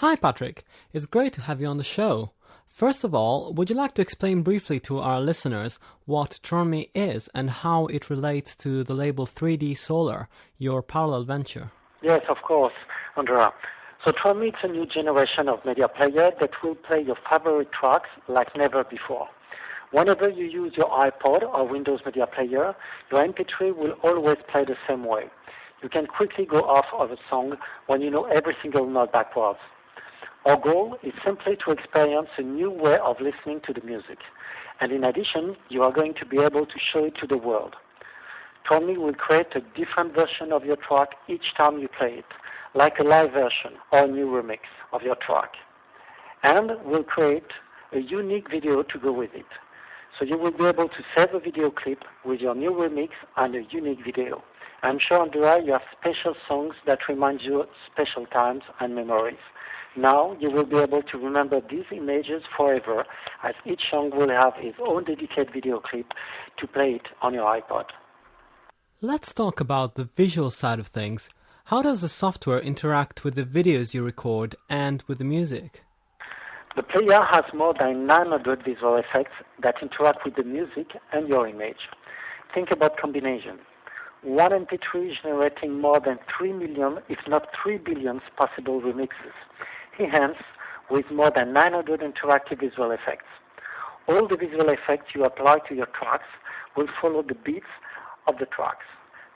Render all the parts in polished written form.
Hi Patrick, it's great to have you on the show. First of all, would you like to explain briefly to our listeners what TronMe is and how it relates to the label 3D Solar, your parallel venture? Yes, of course, Andrea. So TronMe is a new generation of media player that will play your favorite tracks like never before. Whenever you use your iPod or Windows Media Player, your MP3 will always play the same way. You can quickly go off of a song when you know every single note backwards. Our goal is simply to experience a new way of listening to the music. And in addition, you are going to be able to show it to the world. TronMe will create a different version of your track each time you play it, like a live version or a new remix of your track. And we'll create a unique video to go with it. So you will be able to save a video clip with your new remix and a unique video. I'm sure, Andrea, you have special songs that remind you of special times and memories. Now you will be able to remember these images forever, as each song will have its own dedicated video clip to play it on your iPod. Let's talk about the visual side of things. How does the software interact with the videos you record and with the music? The player has more than 900 visual effects that interact with the music and your image. Think about combination. One MP3 is generating more than 3 million, if not 3 billion possible remixes. Hence, with more than 900 interactive visual effects. All the visual effects you apply to your tracks will follow the beats of the tracks.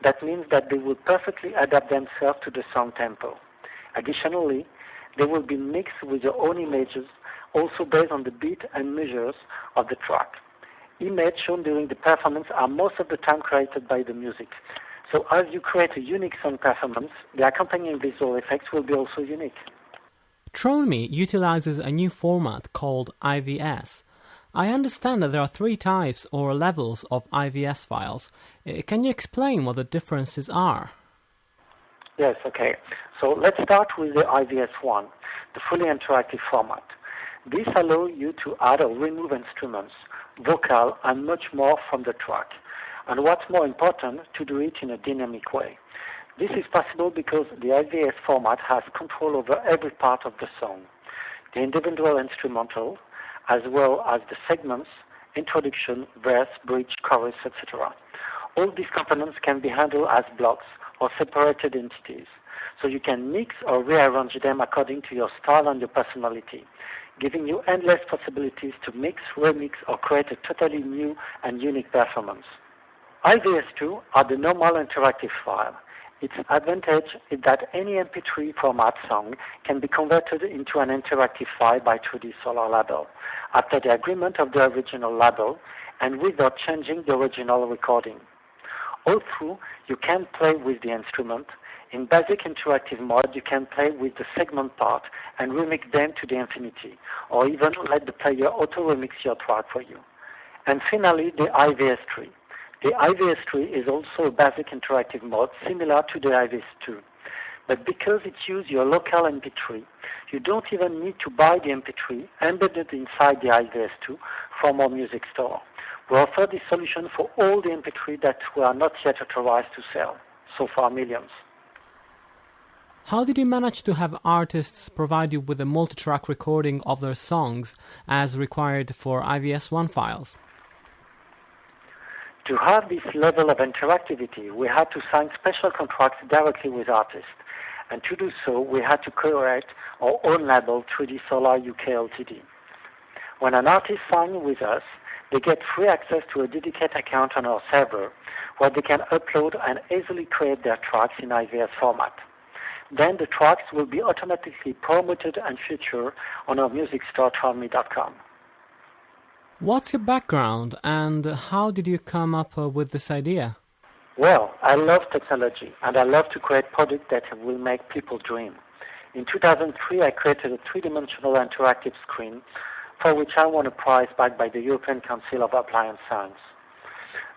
That means that they will perfectly adapt themselves to the song tempo. Additionally, they will be mixed with your own images, also based on the beat and measures of the track. Images shown during the performance are most of the time created by the music. So as you create a unique song performance, the accompanying visual effects will be also unique. TronMe utilizes a new format called IVS. I understand that there are 3 types or levels of IVS files. Can you explain what the differences are? Yes, okay. So let's start with the IVS1, the fully interactive format. This allows you to add or remove instruments, vocal, and much more from the track. And what's more important, to do it in a dynamic way. This is possible because the IVS format has control over every part of the song, the individual instrumental, as well as the segments, introduction, verse, bridge, chorus, etc. All these components can be handled as blocks or separated entities, so you can mix or rearrange them according to your style and your personality, giving you endless possibilities to mix, remix, or create a totally new and unique performance. IVS2 are the normal interactive file. Its advantage is that any MP3 format song can be converted into an interactive file by 3D Solar label, after the agreement of the original label and without changing the original recording. All through, you can play with the instrument. In basic interactive mode, you can play with the segment part and remix them to the infinity, or even let the player auto-remix your track for you. And finally, the IVS3. The IVS3 is also a basic interactive mode similar to the IVS2. But because it uses your local MP3, you don't even need to buy the MP3 embedded inside the IVS2 from our music store. We offer this solution for all the MP3 that we are not yet authorized to sell, so far millions. How did you manage to have artists provide you with a multi-track recording of their songs as required for IVS1 files? To have this level of interactivity, we had to sign special contracts directly with artists. And to do so, we had to create our own label, 3D Solar UK Ltd. When an artist signs with us, they get free access to a dedicated account on our server, where they can upload and easily create their tracks in IVS format. Then the tracks will be automatically promoted and featured on our music store, TronMe.com. What's your background and how did you come up with this idea? Well, I love technology and I love to create products that will make people dream. In 2003, I created a three-dimensional interactive screen for which I won a prize backed by the European Council of Appliance Science.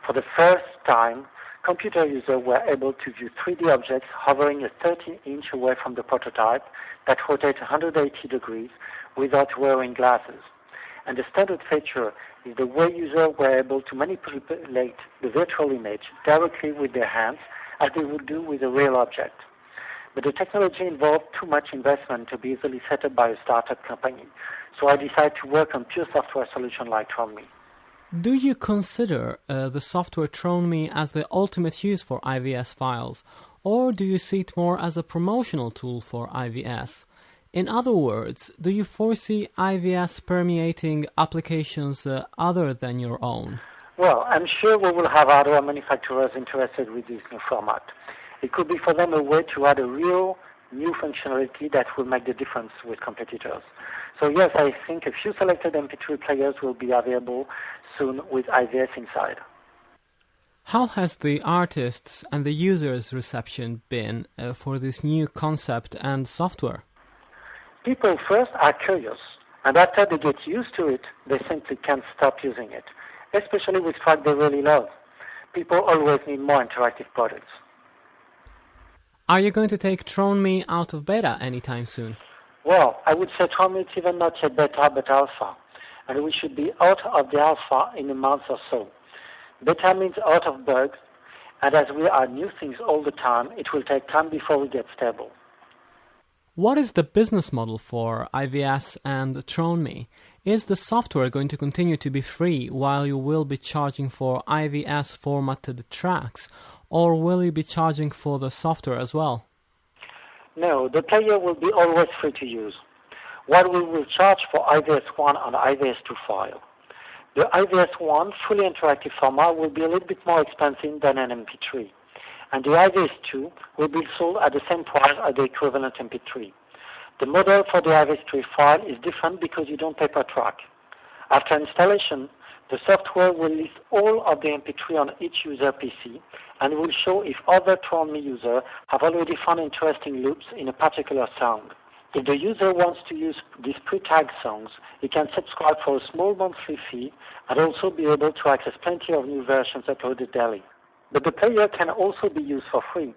For the first time, computer users were able to view 3D objects hovering a 30-inch away from the prototype that rotate 180 degrees without wearing glasses. And the standard feature is the way users were able to manipulate the virtual image directly with their hands as they would do with a real object. but the technology involved too much investment to be easily set up by a startup company. So I decided to work on pure software solution like TronMe. Do you consider the software TronMe as the ultimate use for IVS files, or do you see it more as a promotional tool for IVS? In other words, do you foresee IVS permeating applications other than your own? Well, I'm sure we will have other manufacturers interested with this new format. It could be for them a way to add a real new functionality that will make the difference with competitors. So yes, I think a few selected MP3 players will be available soon with IVS inside. How has the artists' and the users' reception been for this new concept and software? People first are curious, and after they get used to it, they simply can't stop using it, especially with tracks they really love. People always need more interactive products. Are you going to take TronMe out of beta anytime soon? Well, I would say TronMe is even not yet beta, but alpha, and we should be out of the alpha in a month or so. Beta means out of bugs, and as we add new things all the time, it will take time before we get stable. What is the business model for IVS and TronMe? Is the software going to continue to be free while you will be charging for IVS formatted tracks, or will you be charging for the software as well? No, the player will be always free to use. What we will charge for IVS1 and IVS2 file. The IVS1 fully interactive format will be a little bit more expensive than an MP3, and the IVS2 will be sold at the same price as the equivalent MP3. The model for the IVS3 file is different because you don't pay per track. After installation, the software will list all of the MP3 on each user PC and will show if other TronMe users have already found interesting loops in a particular sound. If the user wants to use these pre-tagged songs, he can subscribe for a small monthly fee and also be able to access plenty of new versions uploaded daily. But the player can also be used for free.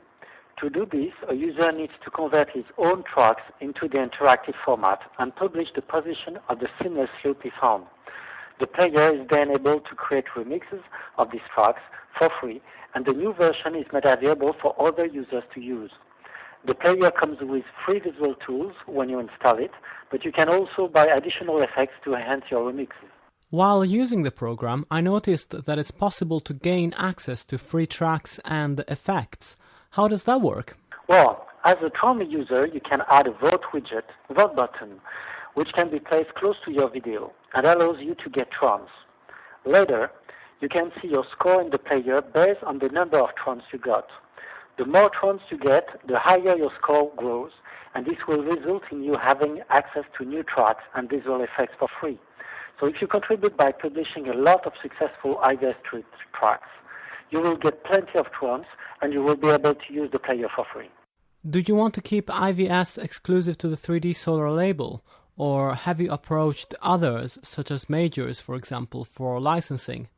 To do this, a user needs to convert his own tracks into the interactive format and publish the position of the seamless loop he found. The player is then able to create remixes of these tracks for free, and the new version is made available for other users to use. The player comes with free visual tools when you install it, but you can also buy additional effects to enhance your remixes. While using the program, I noticed that it's possible to gain access to free tracks and effects. How does that work? Well, as a TronMe user, you can add a vote widget, vote button, which can be placed close to your video and allows you to get trons. Later, you can see your score in the player based on the number of trons you got. The more trons you get, the higher your score grows, and this will result in you having access to new tracks and visual effects for free. So if you contribute by publishing a lot of successful IVS3 tracks, you will get plenty of trons and you will be able to use the player for free. Do you want to keep IVS exclusive to the 3D Solar label, or have you approached others, such as majors, for example, for licensing?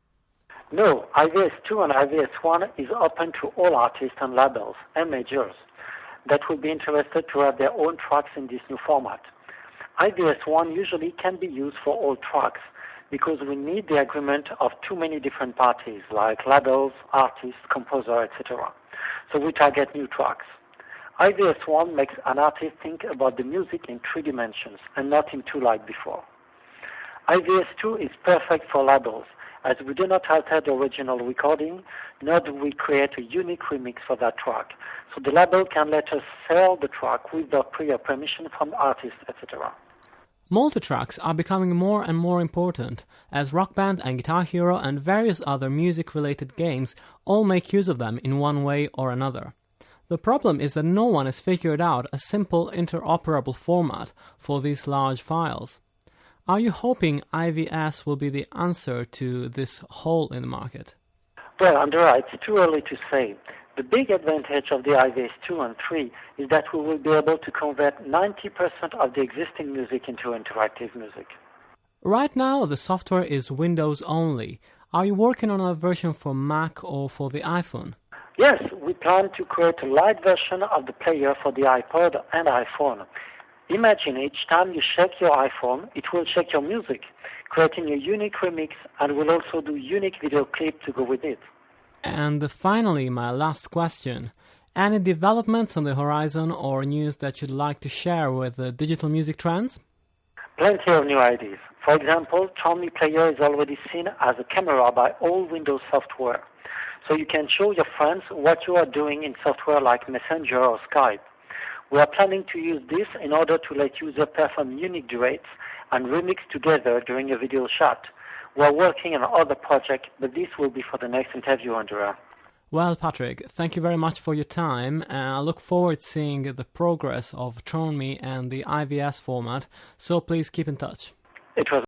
No, IVS2 and IVS1 is open to all artists and labels and majors that would be interested to have their own tracks in this new format. IVS1 usually can be used for all tracks because we need the agreement of too many different parties like labels, artists, composer, etc. So we target new tracks. IVS1 makes an artist think about the music in 3 dimensions and not in 2 like before. IVS2 is perfect for labels as we do not alter the original recording, nor do we create a unique remix for that track. So the label can let us sell the track without prior permission from the artist, etc. Multitracks are becoming more and more important, as Rock Band and Guitar Hero and various other music-related games all make use of them in one way or another. The problem is that no one has figured out a simple interoperable format for these large files. Are you hoping IVS will be the answer to this hole in the market? Well, Andrea, it's too early to say. The big advantage of the IVS2 and 3 is that we will be able to convert 90% of the existing music into interactive music. Right now, the software is Windows only. Are you working on a version for Mac or for the iPhone? Yes, we plan to create a light version of the player for the iPod and iPhone. Imagine each time you shake your iPhone, it will shake your music, creating a unique remix, and will also do unique video clip to go with it. And finally, my last question. Any developments on the horizon or news that you'd like to share with the digital music trends? Plenty of new ideas. For example, TronMe Player is already seen as a camera by all Windows software. So you can show your friends what you are doing in software like Messenger or Skype. We are planning to use this in order to let users perform unique duets and remix together during a video chat. We are working on other projects, but this will be for the next interview, Andrea. Well, Patrick, thank you very much for your time. I look forward to seeing the progress of TronMe and the IVS format, so please keep in touch. It was